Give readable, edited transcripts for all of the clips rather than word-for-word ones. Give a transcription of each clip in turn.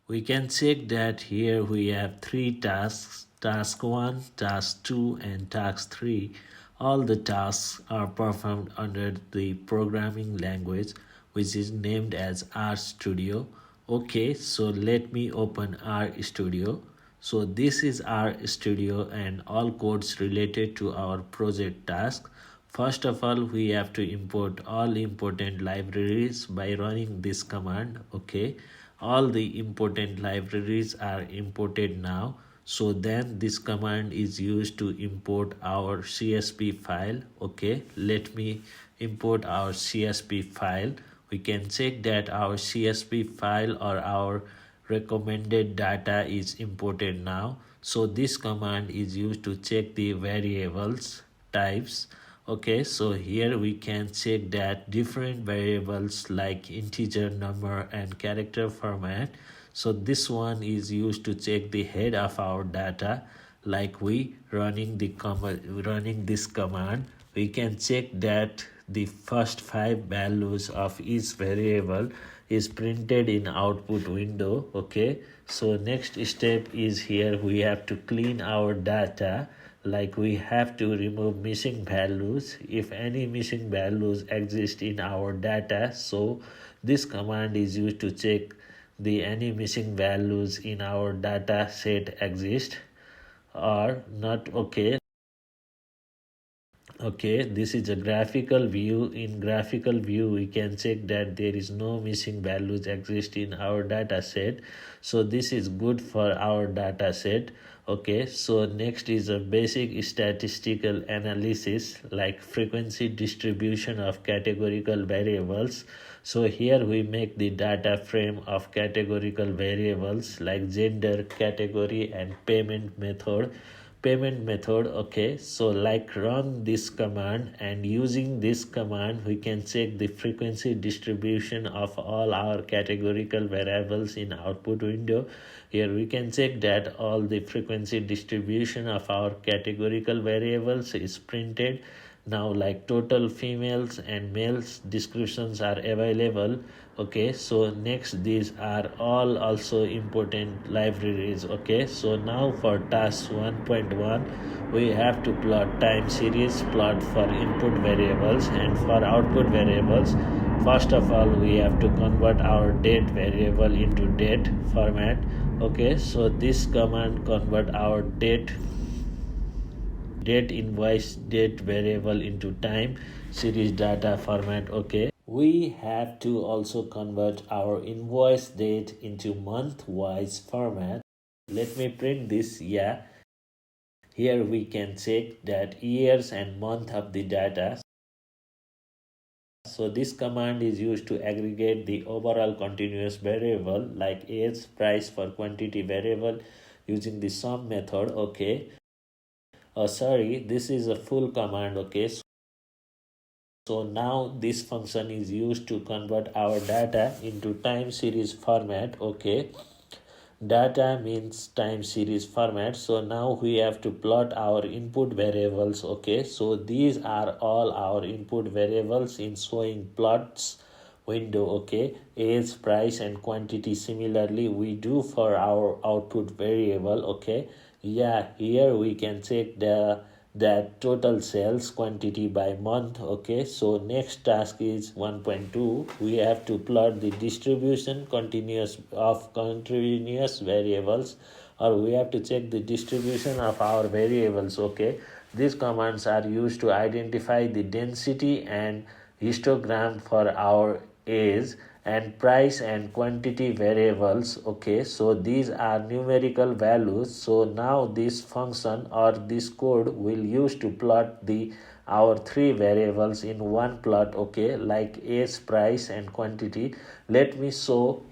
We can check that here we have three tasks, task 1, task 2 and task 3. All the tasks are performed under the programming language which is named as RStudio. Okay, so let me open RStudio. So this is RStudio and all codes related to our project task. First of all, we have to import all important libraries by running this command. Okay, all the important libraries are imported now. So then this command is used to import our CSV file. Okay, let me import our CSV file. We can check that our CSV file or our recommended data is imported now. So this command is used to check the variables types. Okay, so here we can check that different variables like integer, number and character format. So this one is used to check the head of our data. Like we running this command, we can check that the first 5 values of each variable is printed in output window. Okay, so next step is here we have to clean our data. Like we have to remove missing values if any missing values exist in our data. So this command is used to check the any missing values in our data set exist or not. Okay, this is a graphical view. In graphical view we can check that there is no missing values exist in our data set, so this is good for our data set. Okay, so next is a basic statistical analysis like frequency distribution of categorical variables. So here we make the data frame of categorical variables like gender, category and payment method. Okay, so like run this command, and using this command we can check the frequency distribution of all our categorical variables in output window. Here we can check that all the frequency distribution of our categorical variables is printed now, like total females and males descriptions are available. Okay, so next these are all also important libraries. Okay, so now for task 1.1 we have to plot time series plot for input variables and for output variables. First of all we have to convert our date variable into date format. Okay, so this command convert our date invoice date variable into time series data format. Okay, we have to also convert our invoice date into month wise format. Let me print this. Yeah, here we can check that years and month of the data. So this command is used to aggregate the overall continuous variable like age, price for quantity variable using the sum method. Okay, sorry, this is a full command. Okay, so now this function is used to convert our data into time series format. Okay, data means time series format. So now we have to plot our input variables. Okay, so these are all our input variables in showing plots window. Okay, age, price and quantity. Similarly we do for our output variable. Okay, yeah, here we can check that total sales quantity by month. Okay, so next task is 1.2. We have to plot the distribution continuous variables, or we have to check the distribution of our variables. Okay, these commands are used to identify the density and histogram for our age and price and quantity variables. Okay, so these are numerical values. So now this function or this code will use to plot the our three variables in one plot. Okay, like age, price and quantity. Let me show.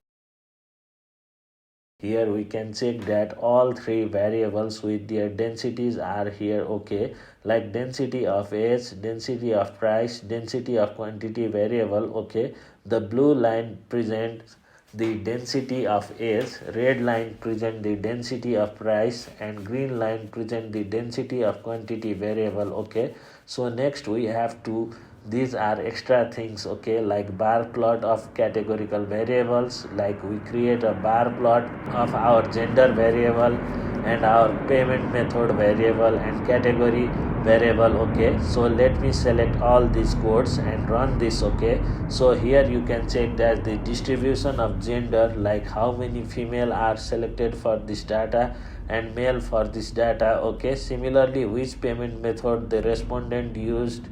Here we can check that all three variables with their densities are here. Okay, like density of age, density of price, density of quantity variable. Okay, the blue line presents the density of age, red line present the density of price and green line present the density of quantity variable. Okay, so next we have to these are extra things, okay, like bar plot of categorical variables, like we create a bar plot of our gender variable and our payment method variable and category variable. Okay, so let me select all these codes and run this. Okay, so here you can check that the distribution of gender, like how many female are selected for this data and male for this data. Okay, similarly, which payment method the respondent used,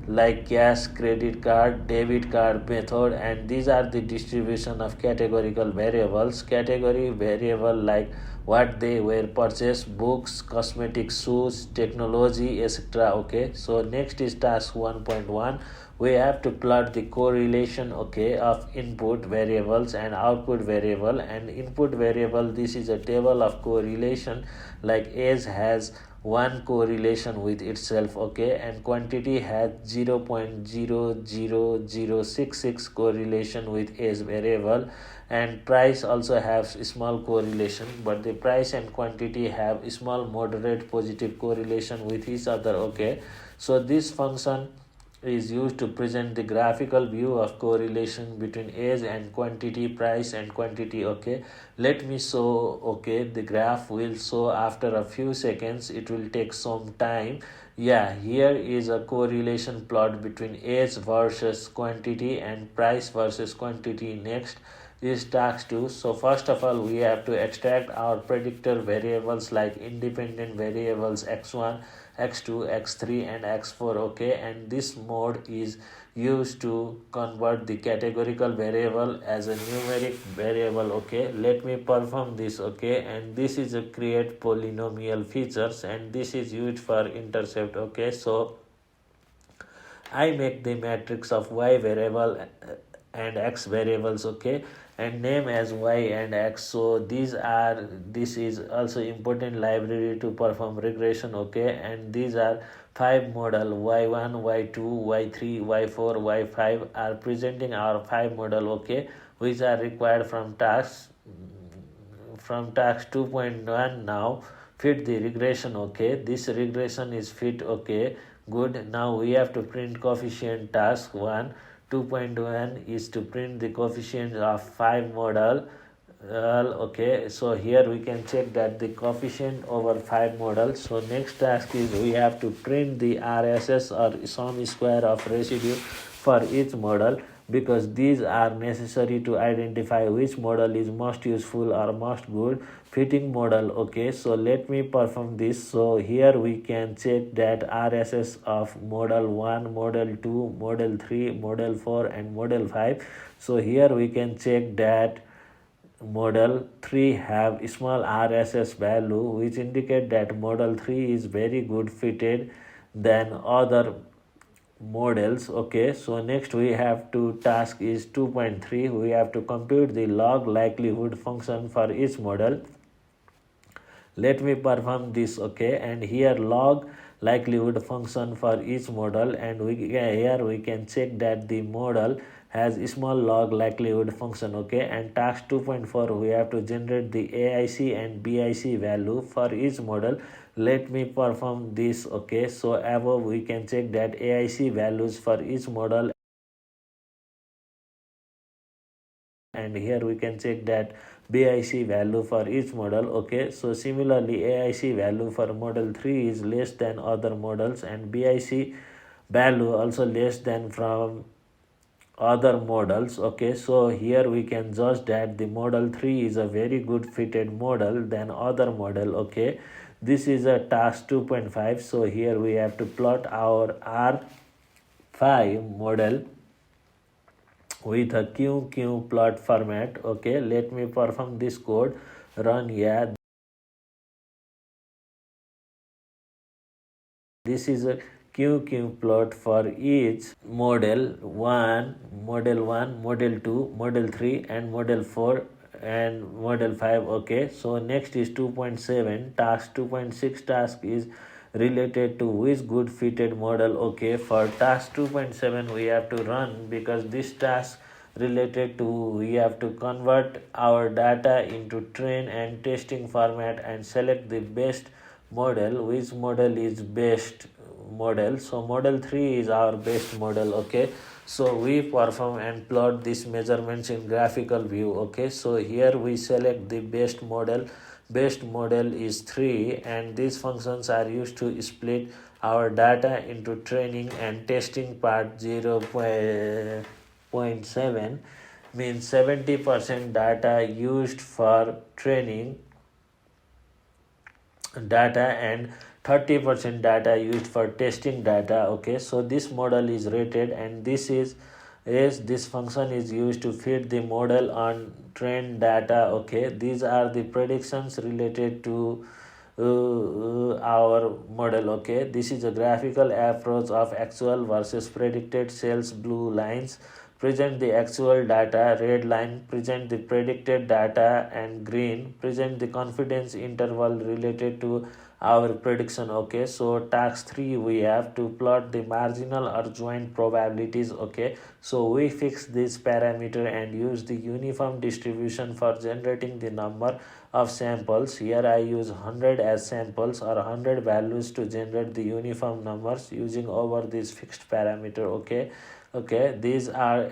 like cash, credit card, debit card method, and these are the distribution of categorical variables. Category variable, like what they were purchased, books, cosmetics, shoes, technology, etc. Okay, so next is task 1.1. We have to plot the correlation, okay, of input variables and output variable. And input variable, this is a table of correlation, like age has one correlation with itself, okay, and quantity has 0.00066 correlation with age variable, and price also has small correlation, but the price and quantity have small moderate positive correlation with each other. Okay, so this function is used to present the graphical view of correlation between age and quantity, price and quantity. Okay, let me show. Okay, the graph will show after a few seconds, it will take some time. Yeah, here is a correlation plot between age versus quantity and price versus quantity. Next is task 2. So first of all, we have to extract our predictor variables, like independent variables x1, x2, x3 and x4. Okay, and this mode is used to convert the categorical variable as a numeric variable. Okay, let me perform this. Okay, and this is a create polynomial features, and this is used for intercept. Okay, so I make the matrix of y variable and x variables. Okay, and name as y and x. So this is also important library to perform regression. Okay, and these are five model y1, y2, y3, y4, y5 are presenting our five model. Okay, which are required from task 2.1. Now fit the regression. Okay, this regression is fit. Okay, good. Now we have to print coefficient. Task 1 2.1 is to print the coefficient of 5 model. Okay, so here we can check that the coefficient over 5 models. So next task is we have to print the RSS, or sum square of residue, for each model, because these are necessary to identify which model is most useful or most good fitting model. Okay, so let me perform this. So here we can check that RSS of model 1, model 2, model 3, model 4 and model 5. So here we can check that model 3 have small RSS value, which indicate that model 3 is very good fitted than other models. Okay, so next we have to task is 2.3. We have to compute the log likelihood function for each model. Let me perform this. Okay, and here log likelihood function for each model, and here we can check that the model has small log likelihood function. Okay, and task 2.4, we have to generate the AIC and BIC value for each model. Let me perform this. Okay, so above we can check that AIC values for each model, and here we can check that BIC value for each model. Okay, so similarly AIC value for model 3 is less than other models, and BIC value also less than from other models. Okay, so here we can judge that the model 3 is a very good fitted model than other model. Okay, this is a task 2.5. So here we have to plot our R5 model with a QQ plot format. Okay, let me perform this code. Run. Yeah, this is a QQ plot for each model 1, model 2, model 3 and model 4 and model 5. Okay, so next is 2.7. Task 2.6 task is related to which good fitted model. Okay, for task 2.7 we have to run, because this task related to we have to convert our data into train and testing format and select the best model, which model is best model. So model 3 is our best model. Okay, so we perform and plot these measurements in graphical view. Okay, so here we select the best model. Best model is 3, and these functions are used to split our data into training and testing part 0.7, means 70% data used for training data and 30% data used for testing data. Okay, so this model is rated, and this function is used to fit the model on trained data. Okay, these are the predictions related to our model. Okay, this is a graphical approach of actual versus predicted cells. Blue lines present the actual data, red line present the predicted data, and green present the confidence interval related to our prediction. Okay, so task 3 we have to plot the marginal or joint probabilities. Okay, so we fix this parameter and use the uniform distribution for generating the number of samples. Here I use 100 as samples or 100 values to generate the uniform numbers using over this fixed parameter. Okay, these are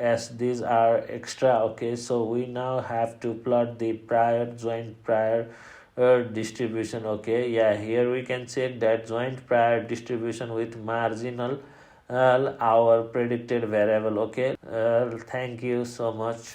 extra. Okay, so we now have to plot the prior distribution. Okay, yeah, here we can check that joint prior distribution with marginal our predicted variable. Okay, thank you so much.